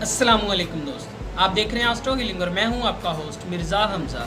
अस्सलाम वालेकुम दोस्त, आप देख रहे हैं एस्ट्रो हीलिंग और मैं हूं आपका होस्ट मिर्ज़ा हमज़ा।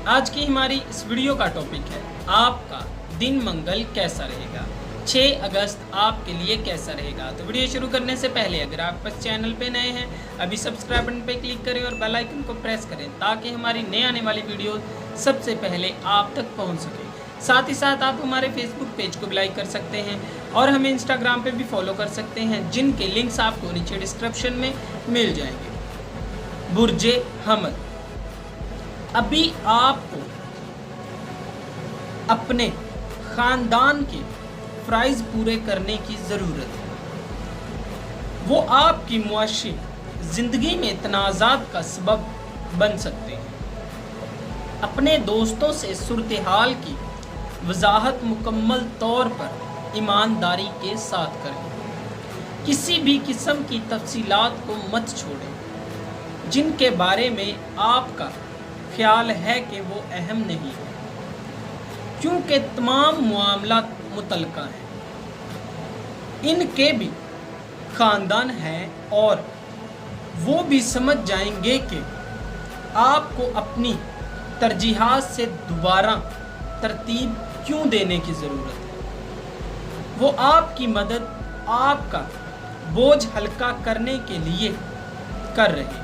आज की हमारी इस वीडियो का टॉपिक है आपका दिन मंगल कैसा रहेगा, 6 अगस्त आपके लिए कैसा रहेगा। तो वीडियो शुरू करने से पहले अगर आप इस चैनल पे नए हैं अभी सब्सक्राइब बटन पे क्लिक करें और बेल आइकन को प्रेस करें ताकि हमारी नए आने वाली वीडियो सबसे पहले आप तक पहुँच सके। साथ ही साथ आप हमारे फेसबुक पेज को भी लाइक कर सकते हैं और हमें इंस्टाग्राम पे भी फॉलो कर सकते हैं, जिनके लिंक्स आपको नीचे डिस्क्रिप्शन में मिल जाएंगे। बुर्जे हमल, अभी आपको अपने ख़ानदान के फ़राइज़ पूरे करने की ज़रूरत है। वो आपकी मुआशी ज़िंदगी में तनाज़ात का सबब बन सकते हैं। अपने दोस्तों से सूरत हाल की वजाहत मुकम्मल तौर पर ईमानदारी के साथ करें। किसी भी किस्म की तफसीलात को मत छोड़ें जिनके बारे में आपका ख्याल है कि वो अहम नहीं है, क्योंकि तमाम मामलात मुतल्लका हैं। इनके भी ख़ानदान हैं और वो भी समझ जाएंगे कि आपको अपनी तरजीहात से दोबारा तरतीब क्यों देने की ज़रूरत है। वो आपकी मदद आपका बोझ हल्का करने के लिए कर रहे हैं।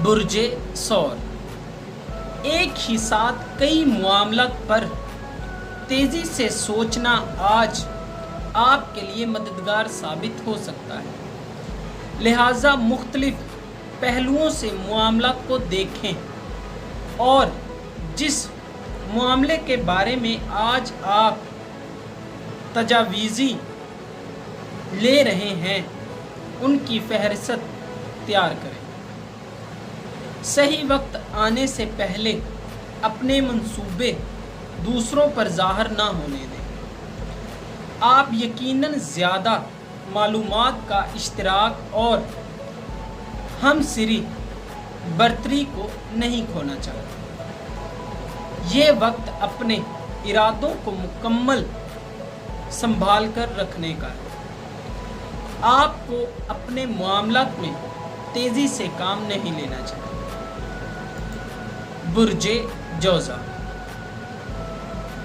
बुर्जे सौर, एक ही साथ कई मामलात पर तेज़ी से सोचना आज आपके लिए मददगार साबित हो सकता है। लिहाजा मुख्तलिफ पहलुओं से मामलात को देखें और जिस मामले के बारे में आज आप तजावीज़ी ले रहे हैं उनकी फहरिस्त तैयार करें। सही वक्त आने से पहले अपने मंसूबे दूसरों पर ज़ाहिर ना होने दें। आप यकीनन ज़्यादा मालूमात का इश्तराक और हमसिरी बरतरी को नहीं खोना चाहते। ये वक्त अपने इरादों को मुकम्मल संभाल कर रखने का है। आपको अपने मामलात में तेज़ी से काम नहीं लेना चाहिए। बुर्जे जौज़ा,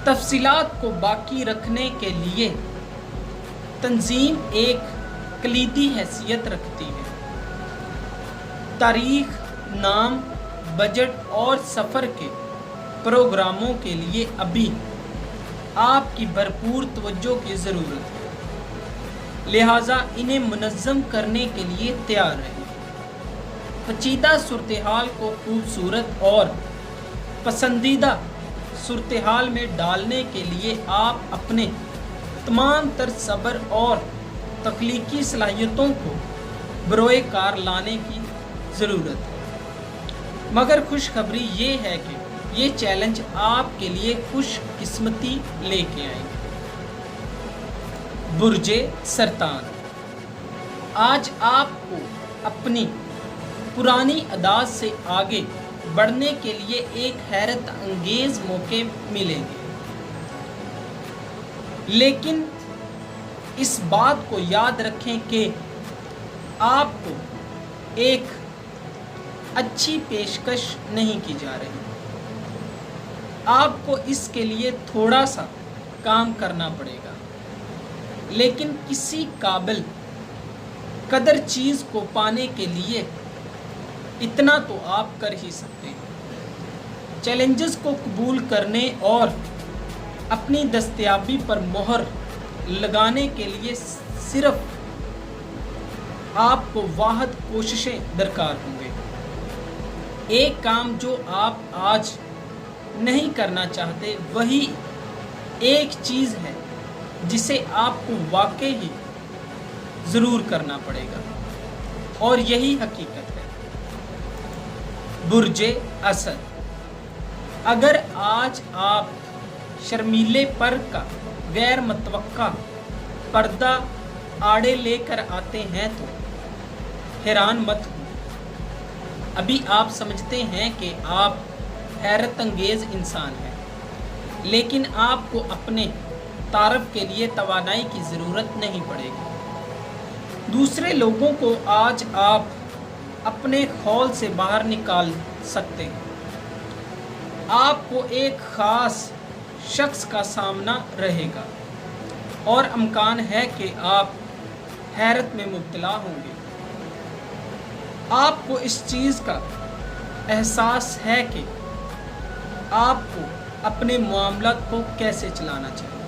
तफसीलात को बाकी रखने के लिए तंजीम एक कलीदी हैसियत रखती है। तारीख, नाम, बजट और सफ़र के प्रोग्रामों के लिए अभी आपकी भरपूर तवज्जो की ज़रूरत है, लिहाजा इन्हें मुनज़्ज़म करने के लिए तैयार रहें। पेचीदा सूरत हाल को खूबसूरत और पसंदीदा सूरत हाल में डालने के लिए आप अपने तमाम तर सब्र और तख्लीकी सलाहियतों को बरोए कार लाने की ज़रूरत है। मगर खुशखबरी ये है कि ये चैलेंज आपके लिए खुशकिस्मती लेके आएंगे। बुर्जे सरतान, आज आपको अपनी पुरानी अदात से आगे बढ़ने के लिए एक हैरत अंगेज मौके मिलेंगे, लेकिन इस बात को याद रखें कि आपको एक अच्छी पेशकश नहीं की जा रही। आपको इसके लिए थोड़ा सा काम करना पड़ेगा, लेकिन किसी काबिल कदर चीज़ को पाने के लिए इतना तो आप कर ही सकते हैं। चैलेंजेस को कबूल करने और अपनी दस्तयाबी पर मोहर लगाने के लिए सिर्फ आपको वाहद कोशिशें दरकार होंगे। एक काम जो आप आज नहीं करना चाहते वही एक चीज़ है जिसे आपको वाकई ही ज़रूर करना पड़ेगा, और यही हकीकत है। बुर्जे असद, अगर आज आप शर्मीले पर का गैर मुतवक्का पर्दा आड़े लेकर आते हैं तो हैरान मत हो। अभी आप समझते हैं कि आप हैरत अंगेज़ इंसान है, लेकिन आपको अपने तारफ़ के लिए तवानाई की ज़रूरत नहीं पड़ेगी। दूसरे लोगों को आज आप अपने खौल से बाहर निकाल सकते हैं। आपको एक ख़ास शख्स का सामना रहेगा और इम्कान है कि आप हैरत में मुब्तला होंगे। आपको इस चीज़ का एहसास है कि आपको अपने मामलात को कैसे चलाना चाहिए।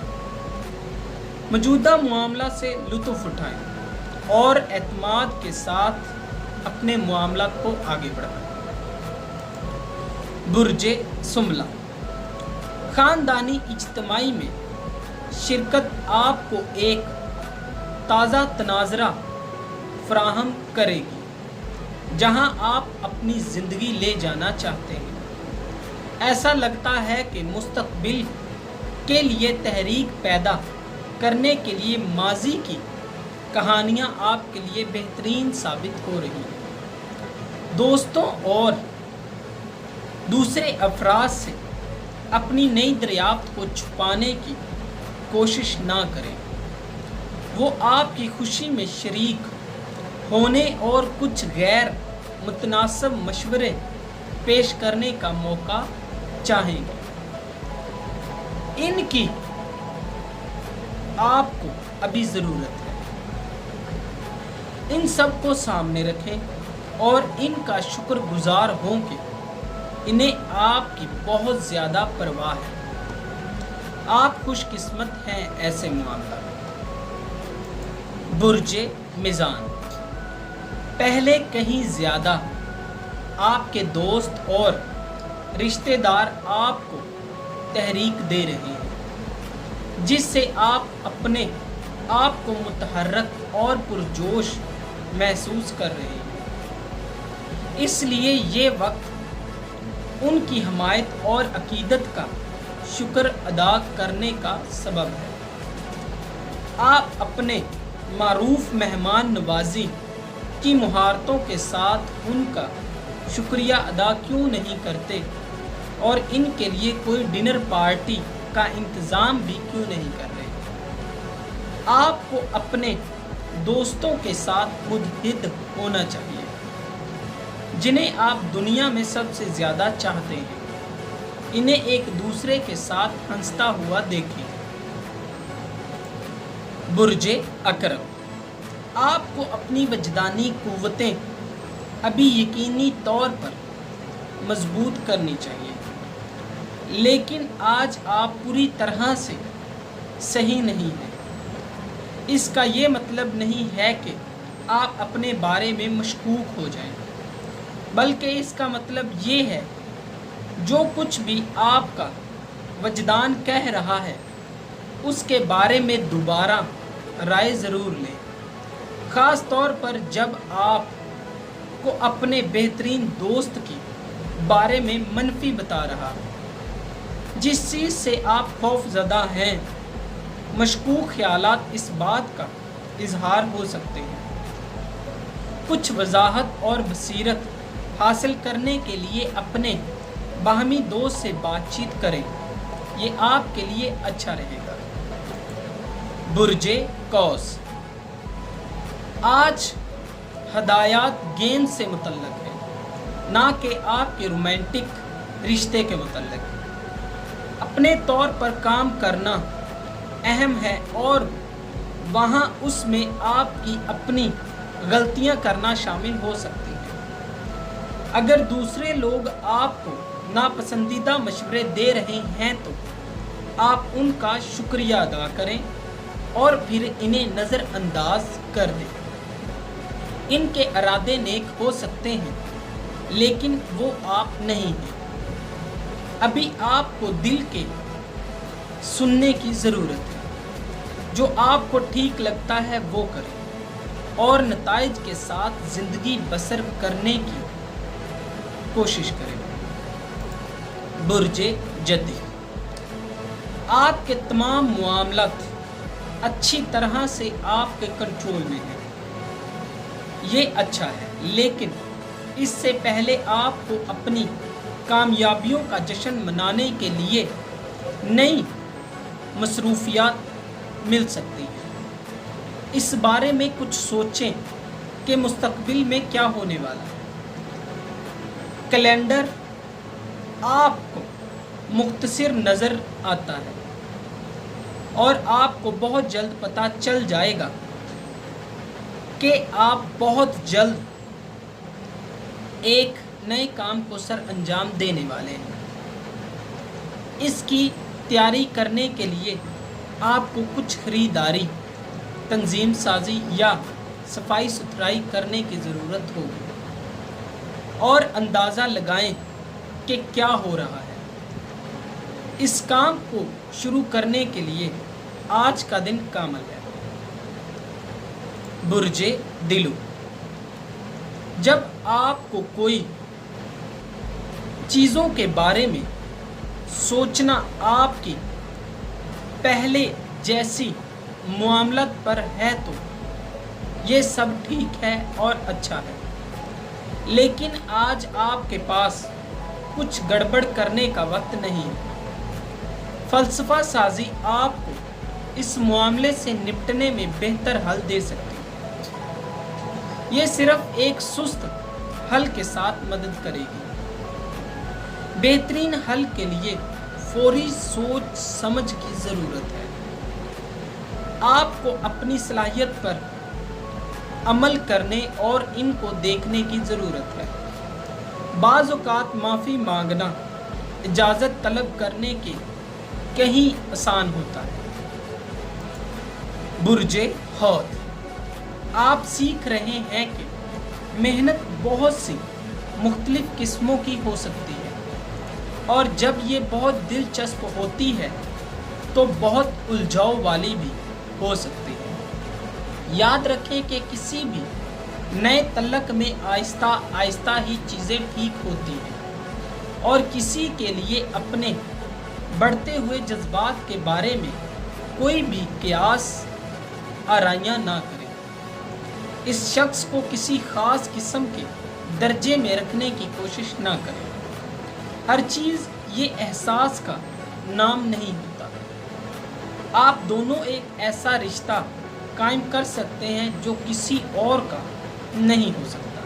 मौजूदा मामला से लुत्फ़ उठाएं और एतमाद के साथ अपने मामलात को आगे बढ़ाएं। बुर्जे सुमला, ख़ानदानी इज्तिमाई में शिरकत आपको एक ताज़ा तनाज़रा फ़राहम करेगी जहां आप अपनी ज़िंदगी ले जाना चाहते हैं। ऐसा लगता है कि मुस्तक़बिल के लिए तहरीक पैदा करने के लिए माजी की कहानियां आपके लिए बेहतरीन साबित हो रही हैं। दोस्तों और दूसरे अफराद से अपनी नई दरियाफ्त को छुपाने की कोशिश ना करें। वो आपकी खुशी में शरीक होने और कुछ गैर मुतनासिब मशवरे पेश करने का मौका चाहेंगे। इनकी आपको अभी ज़रूरत है। इन सब को सामने रखें और इनका शुक्रगुजार हों कि इन्हें आपकी बहुत ज़्यादा परवाह है। आप खुशकिस्मत हैं ऐसे मामला में। बुर्जे मिज़ान, पहले कहीं ज़्यादा आपके दोस्त और रिश्तेदार आपको तहरीक दे रहे हैं, जिससे आप अपने आप को मुतहर्रक और पुरजोश महसूस कर रहे हैं। इसलिए ये वक्त उनकी हमायत और अकीदत का शुक्र अदा करने का सबब है। आप अपने मारूफ मेहमान नवाजी की मुहारतों के साथ उनका शुक्रिया अदा क्यों नहीं करते और इनके लिए कोई डिनर पार्टी का इंतज़ाम भी क्यों नहीं कर रहे। आपको अपने दोस्तों के साथ मुतहिद होना चाहिए जिन्हें आप दुनिया में सबसे ज़्यादा चाहते हैं। इन्हें एक दूसरे के साथ हंसता हुआ देखें। बुर्जे अकरम, आपको अपनी वजदानी कुव्वतें अभी यकीनी तौर पर मजबूत करनी चाहिए, लेकिन आज आप पूरी तरह से सही नहीं हैं। इसका ये मतलब नहीं है कि आप अपने बारे में मशकूक हो जाएं, बल्कि इसका मतलब ये है जो कुछ भी आपका वजदान कह रहा है उसके बारे में दोबारा राय ज़रूर लें, ख़ास तौर पर जब आप को अपने बेहतरीन दोस्त के बारे में मनफी बता रहा है। जिस चीज़ से आप खौफज़दा हैं, मशकूक ख्यालात इस बात का इजहार हो सकते हैं। कुछ वजाहत और बसीरत हासिल करने के लिए अपने बाहमी दोस्त से बातचीत करें, ये आपके लिए अच्छा रहेगा। बुर्जे कौस, आज हदायत गेंद से मुतल्लक है, ना कि आपके रोमांटिक रिश्ते के मुतल्लक। अपने तौर पर काम करना अहम है और वहाँ उसमें आपकी अपनी गलतियाँ करना शामिल हो सकती हैं। अगर दूसरे लोग आपको नापसंदीदा मशवरे दे रहे हैं तो आप उनका शुक्रिया अदा करें और फिर इन्हें नज़रअंदाज कर दें। इनके इरादे नेक हो सकते हैं, लेकिन वो आप नहीं हैं। अभी आपको दिल के सुनने की ज़रूरत है। जो आपको ठीक लगता है वो करें और नताइज के साथ ज़िंदगी बसर करने की कोशिश करें। बुर्जे जद्दी, आपके तमाम मामलात अच्छी तरह से आपके कंट्रोल में हैं। ये अच्छा है, लेकिन इससे पहले आपको अपनी कामयाबियों का जश्न मनाने के लिए नई मसरूफियात मिल सकती हैं। اس بارے میں کچھ سوچیں کہ مستقبل میں کیا ہونے والا ہے۔ کیلنڈر آپ کو مختصر نظر آتا ہے اور آپ کو بہت جلد پتہ چل جائے گا کہ آپ بہت جلد ایک نئے کام کو سر انجام دینے والے ہیں۔ اس کی تیاری کرنے کے لیے آپ کو کچھ خریداری، تنظیم سازی یا صفائی ستھرائی کرنے کی ضرورت ہوگی، اور اندازہ لگائیں کہ کیا ہو رہا ہے۔ اس کام کو شروع کرنے کے لیے آج کا دن کامل ہے۔ برج دلو، جب آپ کو کوئی چیزوں کے بارے میں سوچنا آپ کی پہلے جیسی معاملات پر ہے تو یہ سب ٹھیک ہے اور اچھا ہے، لیکن آج آپ کے پاس کچھ گڑبڑ کرنے کا وقت نہیں ہے۔ فلسفہ سازی آپ کو اس معاملے سے نپٹنے میں بہتر حل دے سکتی ہے۔ یہ صرف ایک سست حل کے ساتھ مدد کرے گی۔ بہترین حل کے لیے فوری سوچ سمجھ کی ضرورت ہے۔ آپ کو اپنی صلاحیت پر عمل کرنے اور ان کو دیکھنے کی ضرورت ہے۔ بعض اوقات معافی مانگنا اجازت طلب کرنے کے کہیں آسان ہوتا ہے۔ برج حوت، آپ سیکھ رہے ہیں کہ محنت بہت سی مختلف قسموں کی ہو سکتی ہے، اور جب یہ بہت دلچسپ ہوتی ہے تو بہت الجھاؤ والی بھی ہو سکتی ہے۔ یاد رکھیں کہ کسی بھی نئے تعلق میں آہستہ آہستہ ہی چیزیں ٹھیک ہوتی ہیں، اور کسی کے لیے اپنے بڑھتے ہوئے جذبات کے بارے میں کوئی بھی قیاس آرائیاں نہ کریں۔ اس شخص کو کسی خاص قسم کے درجے میں رکھنے کی کوشش نہ کریں۔ ہر چیز یہ احساس کا نام نہیں ہوتا۔ آپ دونوں ایک ایسا رشتہ قائم کر سکتے ہیں جو کسی اور کا نہیں ہو سکتا۔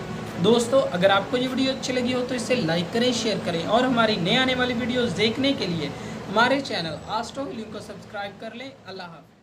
دوستو، اگر آپ کو یہ ویڈیو اچھی لگی ہو تو اسے لائک کریں، شیئر کریں، اور ہماری نئے آنے والی ویڈیوز دیکھنے کے لیے ہمارے چینل آسٹرو ہیلنگ کو سبسکرائب کر لیں۔ اللہ حافظ۔